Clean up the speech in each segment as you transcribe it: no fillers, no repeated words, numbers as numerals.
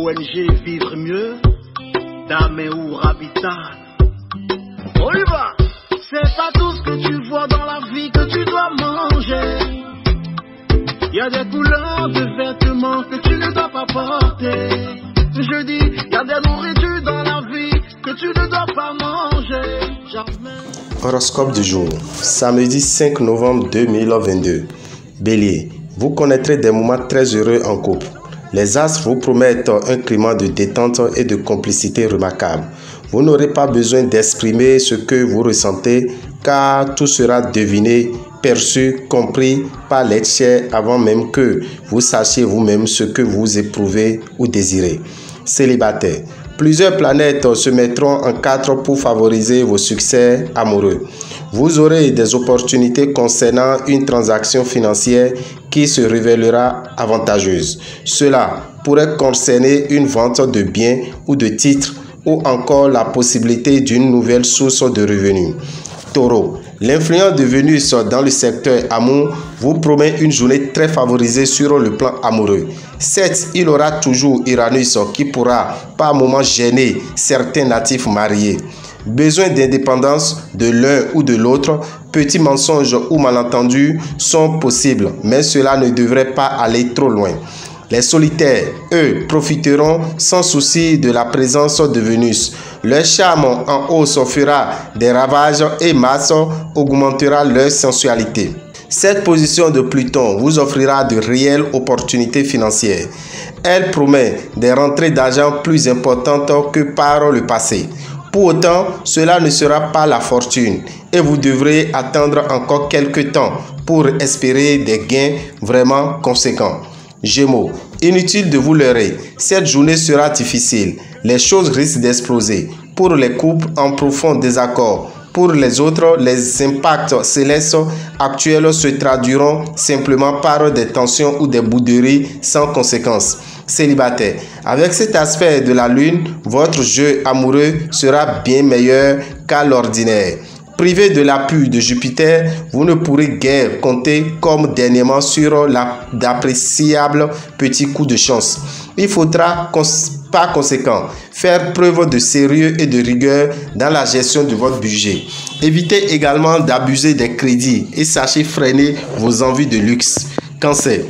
ONG Vivre Mieux, Daméou Habitat. On y va! C'est pas tout ce que tu vois dans la vie que tu dois manger. Il y a des couleurs de vêtements que tu ne dois pas porter. Je dis, il y a des nourritures dans la vie que tu ne dois pas manger. Jamais. Horoscope du jour, samedi 5 novembre 2022. Bélier, vous connaîtrez des moments très heureux en couple. Les astres vous promettent un climat de détente et de complicité remarquable. Vous n'aurez pas besoin d'exprimer ce que vous ressentez car tout sera deviné, perçu, compris par l'être cher avant même que vous sachiez vous-même ce que vous éprouvez ou désirez. Célibataire, plusieurs planètes se mettront en quatre pour favoriser vos succès amoureux. Vous aurez des opportunités concernant une transaction financière qui se révélera avantageuse. Cela pourrait concerner une vente de biens ou de titres ou encore la possibilité d'une nouvelle source de revenus. Taureau, l'influence de Vénus dans le secteur amour vous promet une journée très favorisée sur le plan amoureux. Certes, il y aura toujours Uranus qui pourra par moments gêner certains natifs mariés. Besoin d'indépendance de l'un ou de l'autre, petits mensonges ou malentendus sont possibles, mais cela ne devrait pas aller trop loin. Les solitaires, eux, profiteront sans souci de la présence de Vénus. Leur charme en hausse fera des ravages et Mars augmentera leur sensualité. Cette position de Pluton vous offrira de réelles opportunités financières. Elle promet des rentrées d'argent plus importantes que par le passé. Pour autant, cela ne sera pas la fortune et vous devrez attendre encore quelques temps pour espérer des gains vraiment conséquents. Gémeaux, inutile de vous leurrer, cette journée sera difficile. Les choses risquent d'exploser. Pour les couples en profond désaccord, pour les autres, les impacts célestes actuels se traduiront simplement par des tensions ou des bouderies sans conséquence. Célibataire, avec cet aspect de la lune, votre jeu amoureux sera bien meilleur qu'à l'ordinaire. Privé de l'appui de Jupiter, vous ne pourrez guère compter comme dernièrement sur d'appréciables petits coups de chance. Il faudra par conséquent faire preuve de sérieux et de rigueur dans la gestion de votre budget. Évitez également d'abuser des crédits et sachez freiner vos envies de luxe. Cancer.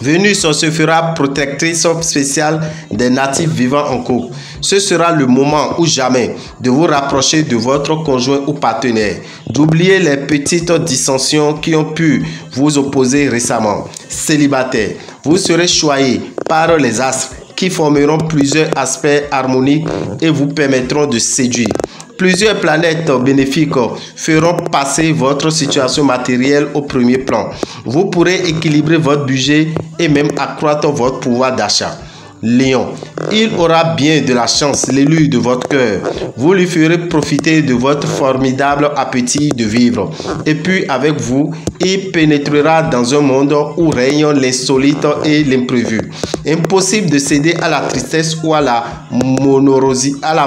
Vénus se fera protectrice spéciale des natifs vivant en couple. Ce sera le moment ou jamais de vous rapprocher de votre conjoint ou partenaire, d'oublier les petites dissensions qui ont pu vous opposer récemment. Célibataire, vous serez choyé par les astres qui formeront plusieurs aspects harmoniques et vous permettront de séduire. Plusieurs planètes bénéfiques feront passer votre situation matérielle au premier plan. Vous pourrez équilibrer votre budget et même accroître votre pouvoir d'achat. Lion, il aura bien de la chance, l'élu de votre cœur. Vous lui ferez profiter de votre formidable appétit de vivre. Et puis avec vous, il pénétrera dans un monde où règne l'insolite et l'imprévu. Impossible de céder à la tristesse ou à la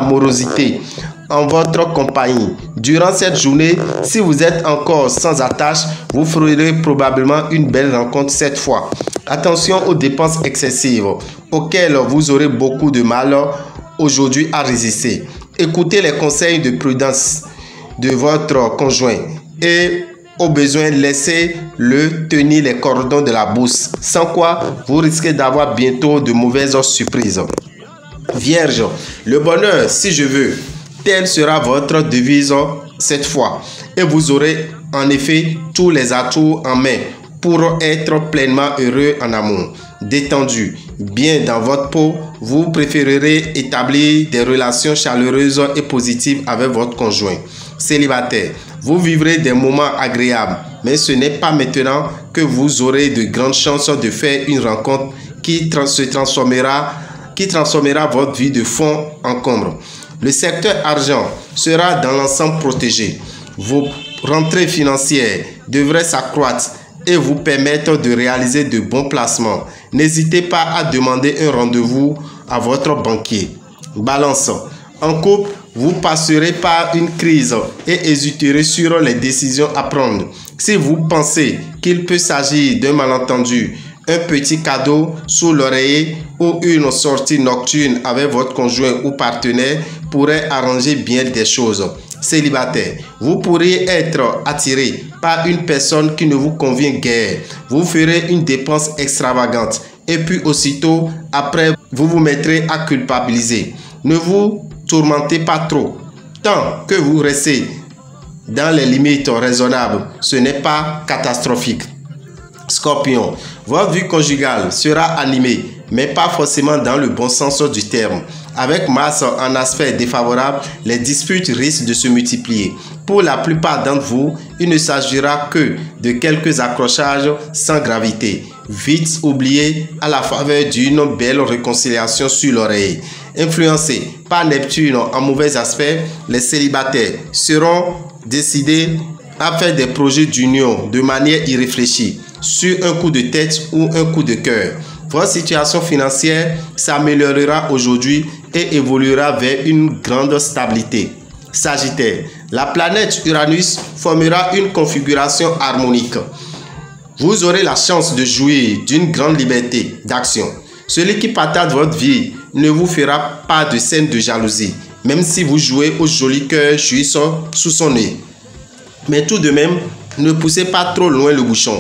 morosité en votre compagnie. Durant cette journée, si vous êtes encore sans attache, vous ferez probablement une belle rencontre cette fois. Attention aux dépenses excessives auxquelles vous aurez beaucoup de mal aujourd'hui à résister. Écoutez les conseils de prudence de votre conjoint et au besoin laissez-le tenir les cordons de la bourse, sans quoi vous risquez d'avoir bientôt de mauvaises surprises. Vierge, le bonheur si je veux. Telle sera votre devise cette fois et vous aurez en effet tous les atouts en main pour être pleinement heureux en amour. Détendu, bien dans votre peau, vous préférerez établir des relations chaleureuses et positives avec votre conjoint. Célibataire, vous vivrez des moments agréables, mais ce n'est pas maintenant que vous aurez de grandes chances de faire une rencontre qui transformera votre vie de fond en comble. Le secteur argent sera dans l'ensemble protégé. Vos rentrées financières devraient s'accroître et vous permettre de réaliser de bons placements. N'hésitez pas à demander un rendez-vous à votre banquier. Balance. En couple, vous passerez par une crise et hésiterez sur les décisions à prendre. Si vous pensez qu'il peut s'agir d'un malentendu, un petit cadeau sous l'oreiller ou une sortie nocturne avec votre conjoint ou partenaire pourrait arranger bien des choses. Célibataire, vous pourriez être attiré par une personne qui ne vous convient guère. Vous ferez une dépense extravagante et puis aussitôt après, vous vous mettrez à culpabiliser. Ne vous tourmentez pas trop. Tant que vous restez dans les limites raisonnables, ce n'est pas catastrophique. Scorpion, votre vie conjugale sera animée, mais pas forcément dans le bon sens du terme. Avec Mars en aspect défavorable, les disputes risquent de se multiplier. Pour la plupart d'entre vous, il ne s'agira que de quelques accrochages sans gravité, vite oubliés à la faveur d'une belle réconciliation sur l'oreille. Influencés par Neptune en mauvais aspect, les célibataires seront décidés à faire des projets d'union de manière irréfléchie, sur un coup de tête ou un coup de cœur. Votre situation financière s'améliorera aujourd'hui et évoluera vers une grande stabilité. Sagittaire, la planète Uranus formera une configuration harmonique. Vous aurez la chance de jouir d'une grande liberté d'action. Celui qui partage votre vie ne vous fera pas de scène de jalousie, même si vous jouez au joli cœur suisse sous son nez. Mais tout de même, ne poussez pas trop loin le bouchon.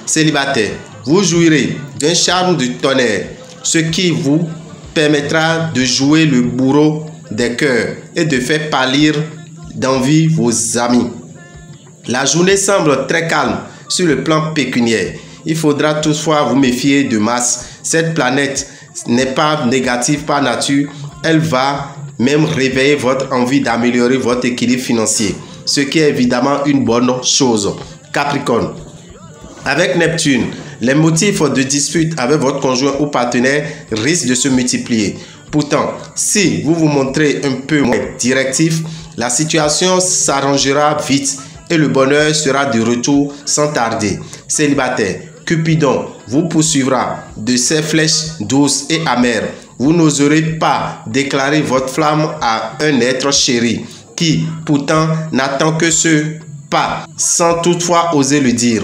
Célibataire, vous jouirez d'un charme de tonnerre, ce qui vous permettra de jouer le bourreau des cœurs et de faire pâlir d'envie vos amis. La journée semble très calme sur le plan pécuniaire. Il faudra toutefois vous méfier de Mars. Cette planète n'est pas négative par nature. Elle va même réveiller votre envie d'améliorer votre équilibre financier, ce qui est évidemment une bonne chose. Capricorne, avec Neptune, les motifs de dispute avec votre conjoint ou partenaire risquent de se multiplier. Pourtant, si vous vous montrez un peu moins directif, la situation s'arrangera vite et le bonheur sera de retour sans tarder. Célibataire, Cupidon vous poursuivra de ses flèches douces et amères. Vous n'oserez pas déclarer votre flamme à un être chéri qui, pourtant, n'attend que ce pas, sans toutefois oser le dire.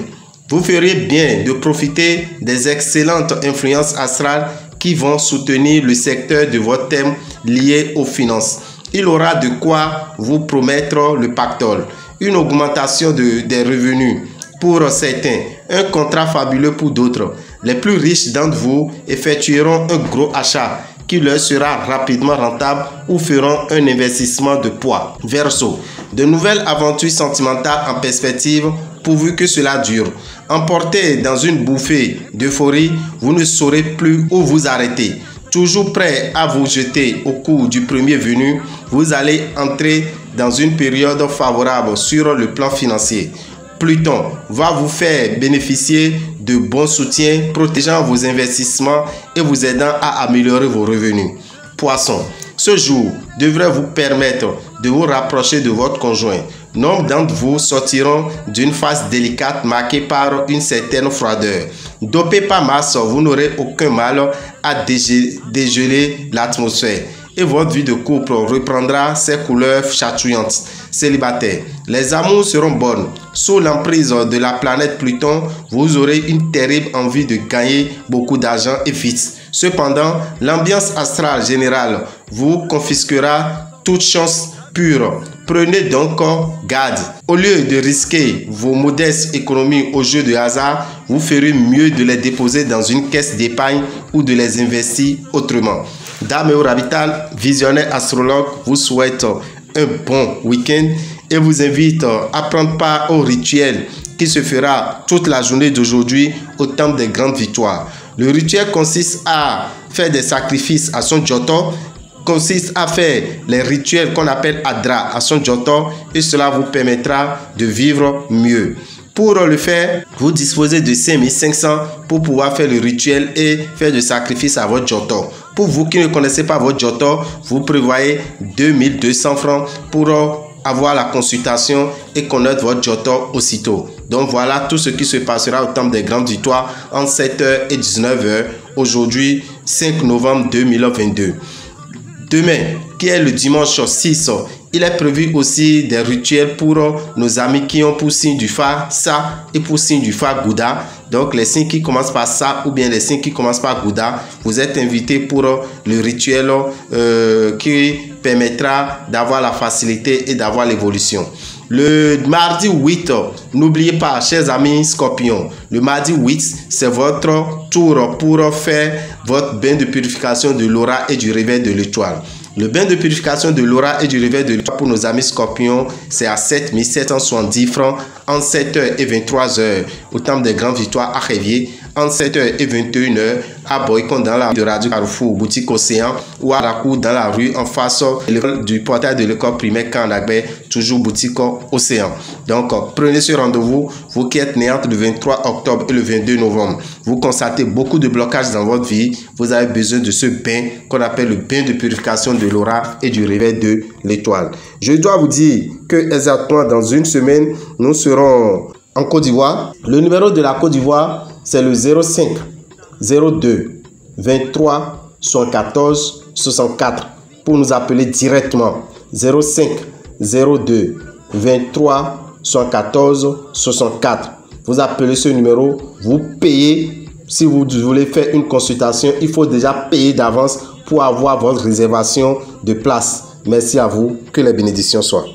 Vous feriez bien de profiter des excellentes influences astrales qui vont soutenir le secteur de votre thème lié aux finances. Il aura de quoi vous promettre le pactole, une augmentation des revenus pour certains, un contrat fabuleux pour d'autres. Les plus riches d'entre vous effectueront un gros achat qui leur sera rapidement rentable ou feront un investissement de poids. Verseau, de nouvelles aventures sentimentales en perspective pourvu que cela dure. Emporté dans une bouffée d'euphorie, vous ne saurez plus où vous arrêter. Toujours prêt à vous jeter au cou du premier venu, vous allez entrer dans une période favorable sur le plan financier. Pluton va vous faire bénéficier de bons soutiens, protégeant vos investissements et vous aidant à améliorer vos revenus. Poisson, ce jour devrait vous permettre de vous rapprocher de votre conjoint. Nombre d'entre vous sortiront d'une phase délicate marquée par une certaine froideur. Dopé par Mars, vous n'aurez aucun mal à dégeler l'atmosphère et votre vie de couple reprendra ses couleurs chatouillantes. Célibataire, les amours seront bonnes. Sous l'emprise de la planète Pluton, vous aurez une terrible envie de gagner beaucoup d'argent et vite. Cependant, l'ambiance astrale générale vous confisquera toute chance pure. Prenez donc garde. Au lieu de risquer vos modestes économies au jeu de hasard, vous ferez mieux de les déposer dans une caisse d'épargne ou de les investir autrement. Dame Rabital, visionnaire astrologue, vous souhaite un bon week-end et vous invite à prendre part au rituel qui se fera toute la journée d'aujourd'hui au temple des grandes victoires. Le rituel consiste à faire des sacrifices à son Jotor, consiste à faire les rituels qu'on appelle Adra à son Jotor et cela vous permettra de vivre mieux. Pour le faire, vous disposez de 5500 pour pouvoir faire le rituel et faire des sacrifices à votre Jotor. Pour vous qui ne connaissez pas votre Jotor, vous prévoyez 2200 francs pour avoir la consultation et connaître votre Jotor aussitôt. Donc voilà tout ce qui se passera au temple des grandes victoires entre 7h et 19h aujourd'hui 5 novembre 2022. Demain, qui est le dimanche 6, il est prévu aussi des rituels pour nos amis qui ont pour signe du phare Sa et pour signe du phare Gouda. Donc les signes qui commencent par ça ou bien les signes qui commencent par Gouda, vous êtes invités pour le rituel qui permettra d'avoir la facilité et d'avoir l'évolution. Le mardi 8, n'oubliez pas, chers amis Scorpions, le mardi 8, c'est votre tour pour faire votre bain de purification de l'aura et du réveil de l'étoile. Le bain de purification de l'aura et du réveil de l'étoile pour nos amis Scorpions, c'est à 7 770 francs entre 7h et 23h au temple des grandes victoires à Révier, entre 7h et 21h à Boycon dans la rue de Radio Carrefour, boutique Océan, ou à Rakou dans la rue en face du portail de l'école primaire Kandagbe, toujours boutique Océan. Donc prenez ce rendez-vous, vous qui êtes nés entre le 23 octobre et le 22 novembre. Vous constatez beaucoup de blocages dans votre vie, vous avez besoin de ce bain qu'on appelle le bain de purification de l'aura et du réveil de l'étoile. Je dois vous dire que exactement dans une semaine, nous serons en Côte d'Ivoire. Le numéro de la Côte d'Ivoire, c'est le 05 02 23 74 64 pour nous appeler directement. 05 02 23 74 64. Vous appelez ce numéro, vous payez. Si vous voulez faire une consultation, il faut déjà payer d'avance pour avoir votre réservation de place. Merci à vous, que les bénédictions soient.